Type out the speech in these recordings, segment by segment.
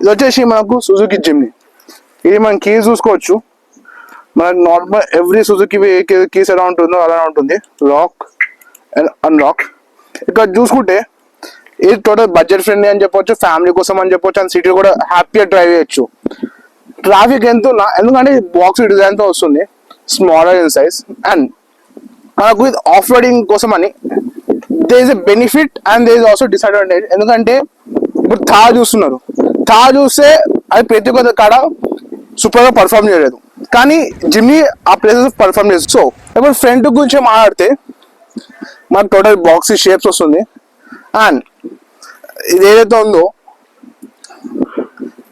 ఇది వచ్చేసి మనకు సుజుకి జిమ్ని. ఇది మనం కీస్ చూసుకోవచ్చు. మనకు నార్మల్ ఎవ్రీ సుజుకి కీస్ ఎలా ఉంటుందో అలా ఉంటుంది, లాక్ అండ్ అన్లాక్. ఇక్కడ చూసుకుంటే ఇది టోటల్ బడ్జెట్ ఫ్రెండ్లీ అని చెప్పొచ్చు, ఫ్యామిలీ కోసం అని చెప్పొచ్చు, అండ్ సిటీ కూడా హ్యాపీగా డ్రైవ్ చేయొచ్చు. ట్రాఫిక్ ఎంత ఉన్నా, ఎందుకంటే బాక్స్ డిజైన్తో వస్తుంది, స్మాలర్ ఇన్ సైజ్. అండ్ మనకు ఇది ఆఫ్ రోడింగ్ కోసం అని there is a benefit and there is also disadvantage. ఎందుకంటే ఇప్పుడు థార్ చూస్తున్నారు, థార్ చూస్తే అది ప్రతి ఒక్క కాడ సూపర్గా పర్ఫామ్ చేయలేదు, కానీ జిమ్ని ఆ ప్లేసెస్ పర్ఫామ్ చేస్తుంది. సో ఇప్పుడు ఫ్రంట్ గురించి మాట్లాడితే మనకు టోటల్ బాక్సీ షేప్స్ వస్తుంది. అండ్ ఇది ఏదైతే ఉందో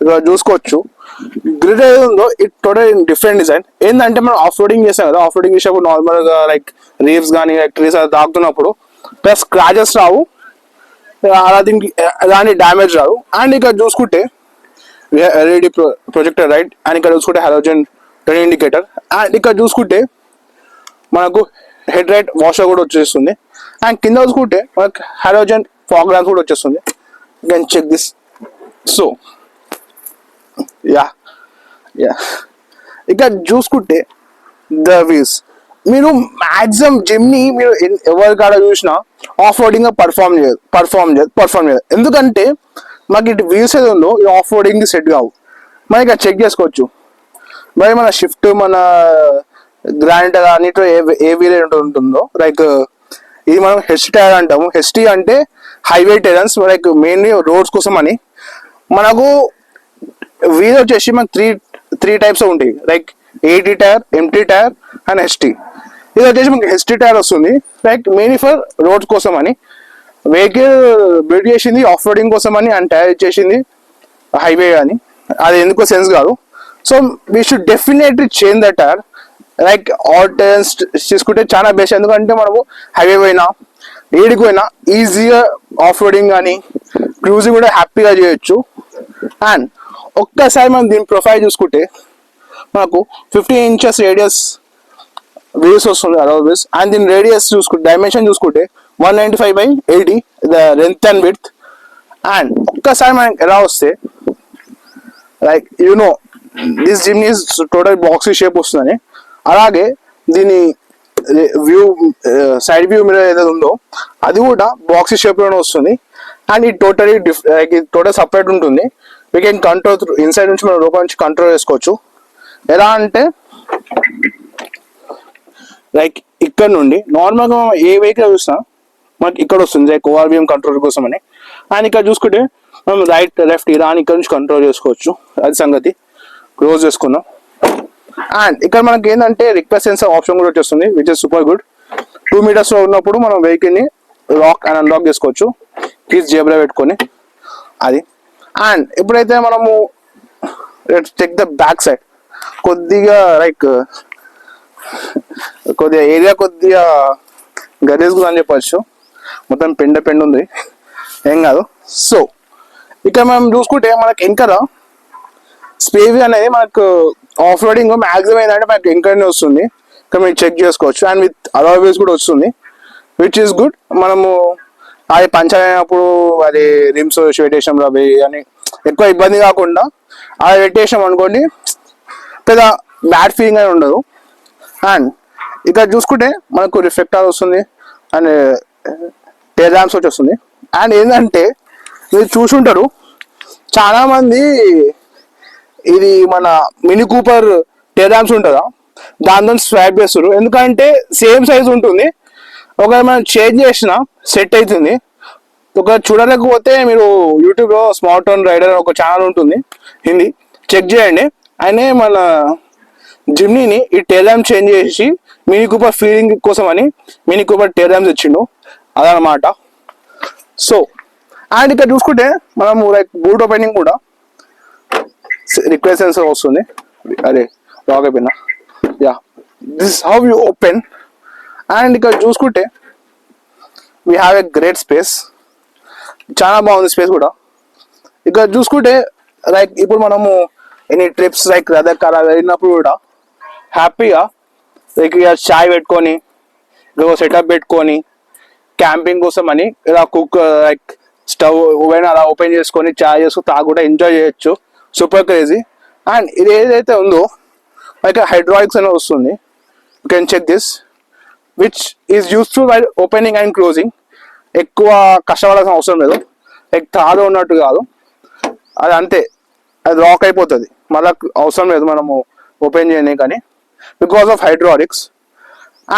ఇక్కడ చూసుకోవచ్చు, గ్రిడ్ ఏదైతే ఉందో ఇది టోటల్ డిఫరెంట్ డిజైన్. ఏంటంటే మనం ఆఫ్ రోడింగ్ చేస్తాం కదా, ఆఫ్ రోడింగ్ చేసేప్పుడు నార్మల్గా లైక్ రీవ్స్ కానీ లైక్ ట్రీస్ అది తాకుతున్నప్పుడు ప్లస్ స్క్రాచెస్ రావు, అలా దీనికి ఎలాంటి డ్యామేజ్ రావు. అండ్ ఇక్కడ చూసుకుంటే ఎల్ఈడి ప్రొజెక్టర్ రైట్, అండ్ ఇక్కడ చూసుకుంటే హాలోజన్ టర్న్ ఇండికేటర్. అండ్ ఇక్కడ చూసుకుంటే మనకు హెడ్ లైట్ వాషర్ కూడా వచ్చేస్తుంది. అండ్ కింద చూసుకుంటే మనకు హాలోజన్ ఫాగ్ ల్యాంప్స్ కూడా వచ్చేస్తుంది. You can check this. So ya ఇక్కడ చూసుకుంటే ద వీల్స్, మీరు మ్యాక్సిమం జిమ్ని మీరు ఎవరి కాడ చూసినా ఆఫ్ రోడింగ్ పర్ఫామ్ చేయదు. ఎందుకంటే మాకు ఇటు వీల్స్ ఏదో ఉందో ఈ ఆఫ్ రోడింగ్ సెట్ కావు. మనం ఇక్కడ చెక్ చేసుకోవచ్చు. మరి మన షిఫ్ట్, మన గ్రాండ్ అన్నిట్లో ఏ వీల్ ఉంటుందో, లైక్ ఇది మనం హెచ్టీ టైర్ అంటాము. హెచ్టీ అంటే highway terrains, like mainly roads కోసం అని. మనకు వీల్ వచ్చేసి మనకు త్రీ టైప్స్ ఉంటాయి, like AT tyre, MT tyre and HT. ఇది వచ్చేసి మనకి హెచ్టీ టైర్ వస్తుంది, లైక్ మెయిన్లీ ఫర్ రోడ్స్ కోసం అని. వెహికల్ బిల్డ్ చేసింది ఆఫ్ రోడింగ్ కోసం అని, అండ్ టైర్ చేసింది హైవే అని. అది ఎందుకో సెన్స్ కాదు. So we should definitely change the tyre. Like all tyres తీసుకుంటే చాలా బెస్ట్. ఎందుకంటే మనము హైవే పోయినా ఏడికి పోయినా ఈజీగా ఆఫ్ రోడింగ్ కానీ క్రూజింగ్ కూడా హ్యాపీగా చేయొచ్చు. అండ్ ఒక్కసారి మనం దీని ప్రొఫైల్ చూసుకుంటే మనకు 15 inches రేడియస్ వీల్స్ వస్తుంది, అరౌ వీల్స్. అండ్ దీని రేడియస్ చూసుకుంటే, డైమెన్షన్ చూసుకుంటే 195/80 the length and width. And ఒక్కసారి మనకి ఎలా వస్తే like you know this gym is total boxy shape వస్తుందని. అలాగే దీని వ్యూ సైడ్ వ్యూ మీద ఏదైతే ఉందో అది కూడా బాక్సీ షేప్లోనే వస్తుంది. అండ్ ఇది టోటలీ టోటల్ సపరేట్ ఉంటుంది. We can control through inside నుంచి మనం లోపల నుంచి కంట్రోల్ చేసుకోవచ్చు. ఎలా అంటే లైక్ ఇక్కడ నుండి నార్మల్గా ఏ వెహికల్ చూసినా మనకి ఇక్కడ వస్తుంది, లైక్ ఓఆర్బిఎం కంట్రోల్ కోసం అని. అండ్ ఇక్కడ చూసుకుంటే మనం రైట్ లెఫ్ట్ ఇలా అని ఇక్కడ నుంచి కంట్రోల్ చేసుకోవచ్చు. అది సంగతి క్లోజ్ చేసుకుందాం. అండ్ ఇక్కడ మనకి ఏంటంటే రిక్వెస్ట్ సెన్సర్ ఆప్షన్ కూడా వచ్చేస్తుంది, which is super good. 2 meters లో ఉన్నప్పుడు మనం వెహికల్ని లాక్ అండ్ అన్లాక్ చేసుకోవచ్చు, కీస్ జేబులో పెట్టుకొని అది. అండ్ ఎప్పుడైతే మనము చెక్ ద బ్యాక్ సైడ్, కొద్దిగా లైక్ కొద్దిగా ఏరియా కొద్దిగా గలీజ్గా అని చెప్పచ్చు, మొత్తం పెండ ఉంది, ఏం కాదు. సో ఇక్కడ మనం చూసుకుంటే మనకి వెనకాల స్పేస్ అనేది మనకు ఆఫ్ రోడింగ్ మ్యాక్సిమం ఏంటంటే మనకి వెనకనే వస్తుంది. ఇక్కడ మీరు చెక్ చేసుకోవచ్చు. అండ్ విత్ అలౌవేస్ కూడా వస్తుంది, విచ్ ఈస్ గుడ్. మనము అది పంచర్ అయినప్పుడు అది రిమ్స్ పెట్టేసాం అవి అని ఎక్కువ ఇబ్బంది కాకుండా అది పెట్టేసాం అనుకోండి, పెద్ద బ్యాడ్ ఫీలింగ్ అని ఉండదు. అండ్ ఇక్కడ చూసుకుంటే మనకు రిఫ్లెక్టర్ వస్తుంది అండ్ టెయిల్ ల్యాంప్స్ వచ్చి వస్తుంది. అండ్ ఏంటంటే మీరు చూసుంటారు చాలా మంది ఇది మన మినీ కూపర్ టెయిల్ ల్యాంప్స్ ఉంటుందా దాంతో స్వాప్ చేస్తారు, ఎందుకంటే సేమ్ సైజ్ ఉంటుంది. ఒకవేళ మనం చేంజ్ చేసినా సెట్ అవుతుంది. ఒక చూడలేకపోతే మీరు యూట్యూబ్లో స్మార్ట్ టౌన్ రైడర్ ఒక ఛానల్ ఉంటుంది హిందీ, చెక్ చేయండి. ఆయనే మన జిమ్నీని ఈ టెయిల్ ల్యాంప్ చేంజ్ చేసి మినీ కూపర్ ఫీలింగ్ కోసం అని మినీ కూపర్ టెయిల్ ల్యాంప్స్ ఇచ్చిండు, అదనమాట. సో అండ్ ఇక్కడ చూసుకుంటే మనము లైక్ బూట్ ఓపెనింగ్ కూడా రిక్వెస్ట్ సెన్సర్ వస్తుంది. అరే లాగ్ అయిపోయినా, yeah this how you open. And ఇక్కడ చూసుకుంటే we have a great space, చాలా బాగుంది స్పేస్ కూడా. ఇక్కడ చూసుకుంటే లైక్ ఇప్పుడు మనము ఎనీ ట్రిప్స్ లైక్ రథకార వెళ్ళినప్పుడు కూడా హ్యాపీగా లైక్ ఇక చాయ్ పెట్టుకొని సెటప్ పెట్టుకొని క్యాంపింగ్ కోసం అని ఇలా కుక్ లైక్ స్టవ్ ఓవెన్ అలా ఓపెన్ చేసుకొని చాయ్ చేసుకుని తాగుకుంటే ఎంజాయ్ చేయొచ్చు. Super crazy. అండ్ ఇది ఏదైతే ఉందో లైక్ హైడ్రాలిక్స్ అనేది వస్తుంది. You can check this which is useful by opening and closing. ఎక్కువ కష్టపడాల్సిన అవసరం లేదు. లైక్ తాడు ఉన్నట్టు కాదు, అది అంతే, అది లాక్ అయిపోతుంది, మళ్ళీ అవసరం లేదు మనము ఓపెన్ చేయని కానీ బికాస్ ఆఫ్ హైడ్రాలిక్స్.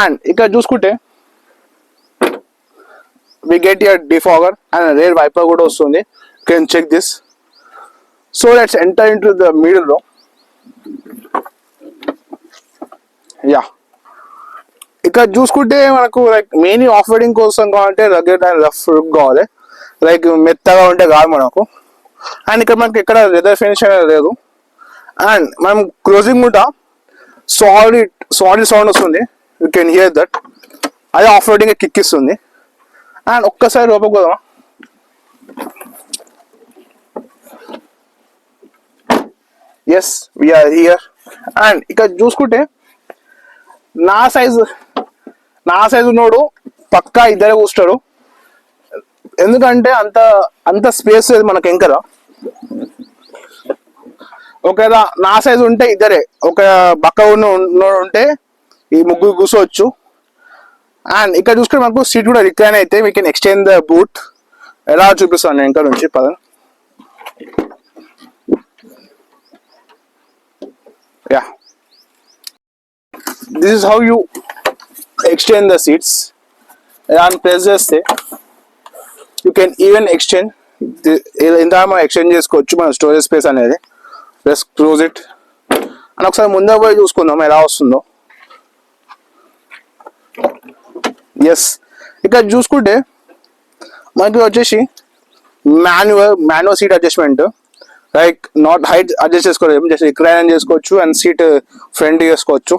అండ్ ఇక్కడ చూసుకుంటే we get your defogger and rear wiper కూడా వస్తుంది. You can check this. So let's enter in to the middle లో. యా, ఇక్కడ చూసుకుంటే మనకు లైక్ మెయిన్ ఆఫ్ రోడింగ్ కోసం కావాలంటే రగెడ్ అండ్ రఫ్ కావాలి, లైక్ మెత్తగా ఉంటే కాదు మనకు. అండ్ ఇక్కడ మనకి ఎక్కడ లెదర్ ఫినిష్ అనేది లేదు. అండ్ మనం క్లోజింగ్ కూడా సాలిడ్ సౌండ్ వస్తుంది. You can hear that. అదే ఆఫ్ రోడింగ్ కిక్ ఇస్తుంది. అండ్ ఒక్కసారి లోపలికి పోదామా. Yes we are here. అండ్ ఇక్కడ చూసుకుంటే నా సైజు ఉన్నోడు పక్కా ఇద్దరే కూర్చుంటాడు, ఎందుకంటే అంత స్పేస్ లేదు మనకి ఎంకరా. ఒకవేళ నా సైజు ఉంటే ఇద్దరే, ఒక బక్క ఉన్నోడు ఉంటే ఈ ముగ్గురు కూర్చోవచ్చు. అండ్ ఇక్కడ చూసుకుంటే మనకు సీట్ కూడా రిక్లైన్ అయితే we can extend the boot. ఎలా చూపిస్తాను నేను ఇంకా నుంచి పద. Yeah, this is how you extend the seats. ఇలా ప్రెస్ చేస్తే యూ కెన్ ఈవెన్ ఎక్స్టెండ్. ఇంత మనం ఎక్స్టెండ్ చేసుకోవచ్చు మన స్టోరేజ్ స్పేస్ అనేది. Plus close it. అని ఒకసారి ముందే పోయి చూసుకుందాం ఎలా వస్తుందో. ఎస్, ఇక్కడ చూసుకుంటే మనకి వచ్చేసి manual seat adjustment. Like not height adjust చేసుకోలేదు, జస్ట్ రిక్లైన్ చేసుకోవచ్చు అండ్ సీట్ ఫ్రంట్ చేసుకోవచ్చు.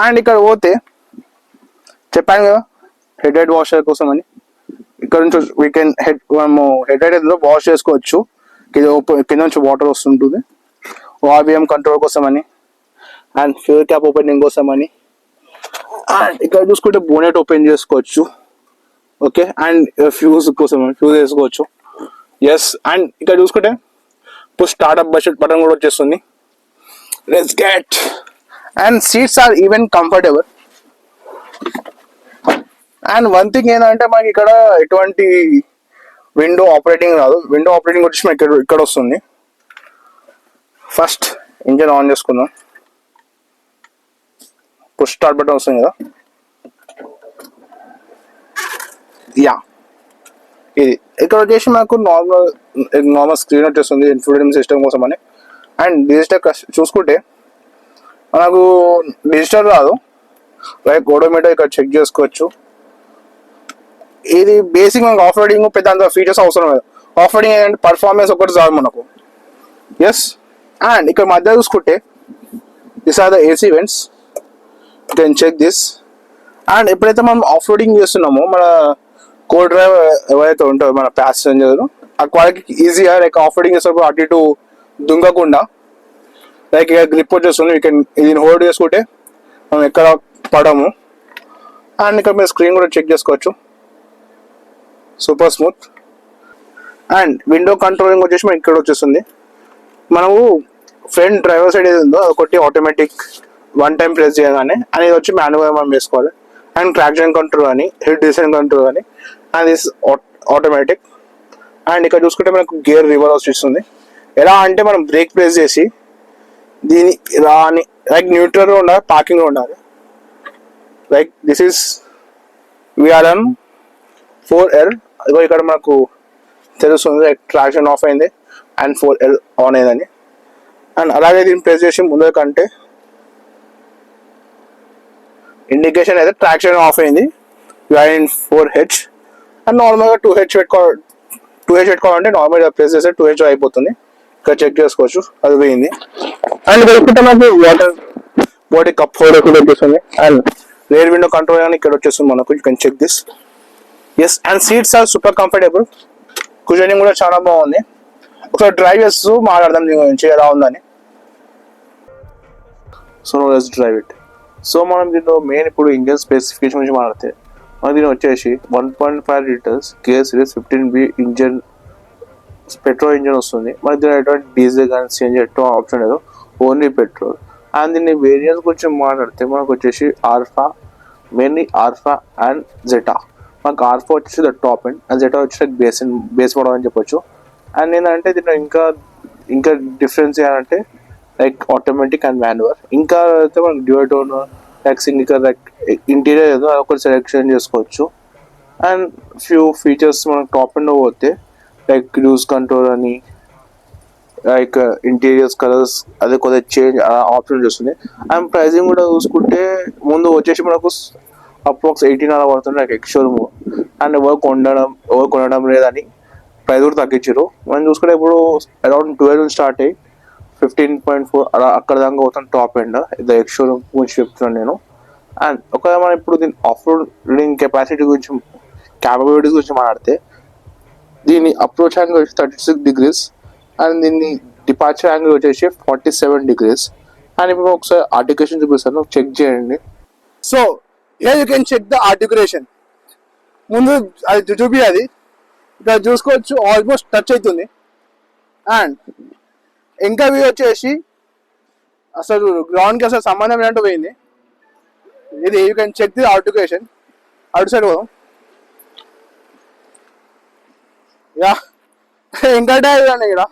అండ్ ఇక్కడ పోతే చెప్పాను కదా హెడ్ వాషర్ కోసం అని, ఇక్కడ నుంచి వీ కెన్ మనము హెడ్ వాష్ చేసుకోవచ్చు. కింద నుంచి వాటర్ వస్తుంటుంది. ఆర్బిఎం కంట్రోల్ కోసం అని అండ్ ఫ్యూల్ క్యాప్ ఓపెనింగ్ కోసం అని. అండ్ ఇక్కడ చూసుకుంటే బోనెట్ ఓపెన్ చేసుకోవచ్చు. ఓకే, అండ్ ఫ్యూజ్ కోసం ఫ్యూజ్ వేసుకోవచ్చు. ఎస్, అండ్ ఇక్కడ చూసుకుంటే పుష్ స్టార్ట్అప్ బటన్ కూడా వచ్చేస్తుంది. Let's get. And seats are even comfortable. And one thing ఏంటంటే మనకి ఇక్కడ ఎటువంటి విండో ఆపరేటింగ్ రాదు. విండో ఆపరేటింగ్ వచ్చి మనకి ఇక్కడ వస్తుంది. ఫస్ట్ ఇంజిన్ ఆన్ చేసుకుందాం. పుష్ స్టార్ట్ బటన్ వస్తుంది కదా. యా, ఇది ఇక్కడ వచ్చేసి మనకు నార్మల్ స్క్రీన్ వచ్చేస్తుంది ఇన్ఫోటైన్మెంట్ సిస్టమ్ కోసం అని. అండ్ డిజిటల్ చూసుకుంటే మనకు డిజిటల్ రాదు, లైక్ ఓడోమీటర్ ఇక్కడ చెక్ చేసుకోవచ్చు. ఇది బేసిక్ మనకు ఆఫ్ రోడింగ్ పెద్ద అంత ఫీచర్స్ అవసరం లేదు. ఆఫ్ రోడింగ్ ఏంటంటే పర్ఫార్మెన్స్ ఒకటి చాలు మనకు. ఎస్, అండ్ ఇక్కడ మధ్య చూసుకుంటే this are the AC vents. You can check this. And ఎప్పుడైతే మనం ఆఫ్ రోడింగ్ చేస్తున్నామో మన కో డ్రైవర్ ఎవరైతే ఉంటారో మన ప్యాసింజర్ వాళ్ళకి ఈజీగా లైక్ ఆఫ్ రోడింగ్ చేసేటప్పుడు అటు ఇటు దుంగకుండా లైక్ ఇక గ్రిప్ వచ్చేస్తుంది. యూ కెన్ దీన్ని హోల్డ్ చేసుకుంటే మనం ఎక్కడ పడము. అండ్ ఇక్కడ మీరు స్క్రీన్ కూడా చెక్ చేసుకోవచ్చు. Super smooth. And window controlling వచ్చేసి మనకి ఇక్కడ వచ్చేస్తుంది. మనము ఫ్రంట్ డ్రైవర్ సైడ్ ఏది ఉందో ఒకటి ఆటోమేటిక్ వన్ టైం ప్రెస్ చేయగానే అనేది వచ్చి మాన్యువల్ మనం వేసుకోవాలి. అండ్ ట్రాక్షన్ కంట్రోల్ అని, హిల్ డిసెంట్ కంట్రోల్ అని, అండ్ దిస్ ఆటోమేటిక్. అండ్ ఇక్కడ చూసుకుంటే మనకు గేర్ రివర్స్ ఇస్తుంది. ఎలా అంటే మనం బ్రేక్ ప్రెస్ చేసి దీని ఇలా అని లైక్ న్యూట్రల్ ఉండాలి, పార్కింగ్ ఉండాలి. Like this is VRM 4L. అదిగో ఇక్కడ మనకు తెలుస్తుంది లైక్ ట్రాక్షన్ ఆఫ్ అయింది అండ్ 4L ఆన్ అయిందని. అండ్ అలాగే దీన్ని ప్రెస్ చేసి ముందు కంటే ఇండికేషన్ అయితే ట్రాక్షన్ ఆఫ్ అయింది. You're in 4H. అండ్ నార్మల్గా 2H పెట్టుకోవాలంటే నార్మల్గా ప్రెస్ చేస్తే 2H అయిపోతుంది. ఇక్కడ చెక్ చేసుకోవచ్చు అది పోయింది. అండ్ వెళ్తుంటే మనకు వాటర్ బాడీ కప్ హోల్డర్ కూడా వచ్చేస్తుంది. అండ్ రేర్ విండో కంట్రోల్ అని ఇక్కడ వచ్చేస్తుంది మనకు. You can check this. Yes, and seats are super comfortable. Cushioning కూడా చాలా బాగుంది. ఒకసారి డ్రైవ్ చేస్తూ మాట్లాడదాం దీని గురించి ఎలా ఉందని. So let's drive it. So మనం దీంట్లో మెయిన్ ఇప్పుడు ఇంజన్ స్పెసిఫికేషన్ గురించి మాట్లాడితే దీని వచ్చేసి 1.5 litres care series 15B engine petrol engine వస్తుంది. మనకి దీని ఎటువంటి డీజిల్ కానీ సిఎన్జి ఎటువంటి ఆప్షన్ లేదు, ఓన్లీ పెట్రోల్. అండ్ దీన్ని వేరియంట్స్ గురించి మాట్లాడితే మనకు వచ్చేసి alpha, mainly alpha and Zeta. మనకు ఆల్ఫా వచ్చేసి the top end and Zeta వచ్చేసి బేస్ మోడల్ అని చెప్పొచ్చు. అండ్ ఏంటంటే దీంట్లో ఇంకా డిఫరెన్స్ ఏంటంటే లైక్ ఆటోమేటిక్ అండ్ మాన్యువల్. ఇంకా అయితే మనకు డ్యూటోన్ లైక్ సింగిల్ లైక్ ఇంటీరియర్ ఏదో ఒకటి సెలెక్షన్ చేసుకోవచ్చు. అండ్ ఫ్యూ ఫీచర్స్ మనకు టాప్ ఎండ్ పోతే లైక్ క్రూజ్ కంట్రోల్ అని, లైక్ ఇంటీరియర్స్ కలర్స్ అదే కొద్దిగా చేంజ్ ఆప్షన్ చేస్తుంది. అండ్ ప్రైజింగ్ కూడా చూసుకుంటే ముందు వచ్చేసి మనకు అప్రాక్స్ 18 అలా పడుతుంది లైక్ ఎక్స్షోరూమ్. అండ్ ఎవరు కొనడం లేదని ప్రైస్ కూడా తగ్గించారు. మనం చూసుకుంటే ఇప్పుడు అరౌండ్ 12 స్టార్ట్ అయ్యి 15.4 అలా అక్కడ దాకా అవుతాను టాప్ ఎండ్. ఇది ఎక్స్షోరూమ్ గురించి చెప్తున్నాను నేను. అండ్ ఒకవేళ మనం ఇప్పుడు దీని ఆఫ్ రోడింగ్ కెపాసిటీ గురించి, క్యాపబిలిటీస్ గురించి మాట్లాడితే దీని అప్రోచ్ యాంగిల్ వచ్చి 36 degrees అండ్ దీన్ని డిపార్చర్ యాంగిల్ వచ్చేసి 47 degrees. అండ్ ఇప్పుడు ఒకసారి ఆర్టికులేషన్ చూపిస్తాను, చెక్ చేయండి. So you can check the articulation. ముందు అది చూపి, అది ఇక్కడ చూసుకోవచ్చు ఆల్మోస్ట్ టచ్ అవుతుంది. అండ్ ఇంకా వచ్చేసి అసలు గ్రౌండ్కి అసలు సంబంధం ఏంటో పోయింది. ఇది you can check the articulation. అవుట్ సైడ్ పోదాం. యా ఇంకా అండి ఇక్కడ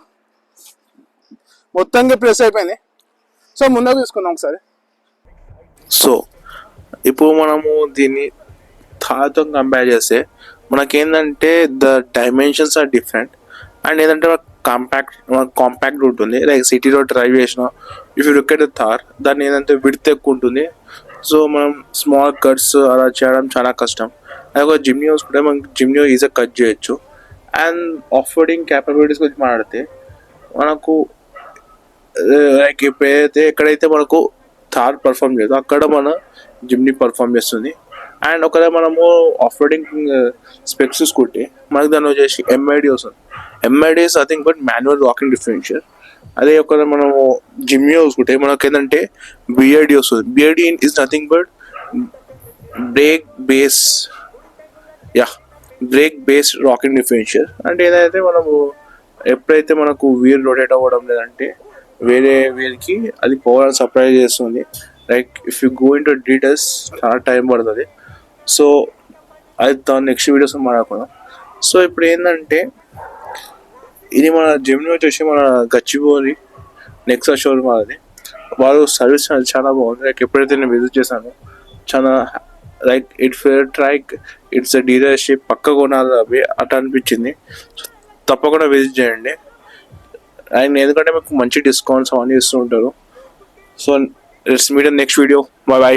మొత్తంగా ప్రెస్ అయిపోయింది. సో ముందుకు తీసుకుందాం ఒకసారి. సో ఇప్పుడు మనము దీన్ని థార్తో కంపేర్ చేస్తే మనకేంటంటే the dimensions are different. And ఏంటంటే కాంపాక్ట్ ఉంటుంది, లైక్ సిటీ రోడ్ డ్రైవ్ చేసిన if you look at the Thar దాన్ని ఏంటంటే విడ్త్ ఎక్కువ ఉంటుంది. సో మనం స్మాల్ కట్స్ అలా చేయడం చాలా కష్టం. అది ఒక జిమ్నీ చూసుకుంటే మనకి జిమ్నీ ఈజీగా కట్ చేయొచ్చు. అండ్ ఆఫ్ రోడింగ్ క్యాపబిలిటీస్ గురించి మాట్లాడితే మనకు లైక్ ఎక్కడైతే మనకు థార్ పర్ఫామ్ చేయదు అక్కడ మన జిమ్నీ పర్ఫామ్ చేస్తుంది. అండ్ ఒకవేళ మనము ఆఫ్ రోడింగ్ స్పెక్స్ చూసుకుంటే మనకు దాన్ని వచ్చేసి ఎంఐడి వస్తుంది. MID is nothing but manual locking differential. అదే ఒకవేళ మనము జిమ్నీ చూసుకుంటే మనకు ఏంటంటే బిఐడి వస్తుంది. BID is nothing but break base rocking differential. అంటే ఏదైతే మనము ఎప్పుడైతే మనకు వీల్ రొటేట్ అవ్వడం లేదంటే వేరే వీల్కి అది పవర్ సప్లై చేస్తుంది. Like if you go in to details చాలా టైం పడుతుంది. సో అది దాని నెక్స్ట్ వీడియోస్ మాట్లాడుకుందాం. సో ఇప్పుడు ఏంటంటే ఇది మన జిమ్ని వచ్చేసి మన గచ్చిబౌలి నెక్సా షోరూమ్ అది. వాళ్ళు సర్వీస్ చాలా బాగుంది. లైక్ ఎప్పుడైతే నేను విజిట్ చేశాను చాలా లైక్ ఇట్స్ అ డీలర్షిప్ పక్క కొనాలి అవి అట్లా అనిపించింది. తప్పకుండా విజిట్ చేయండి. అండ్ ఎందుకంటే మీకు మంచి డిస్కౌంట్స్ అవన్నీ ఇస్తూ ఉంటారు. So let's meet in next video. By.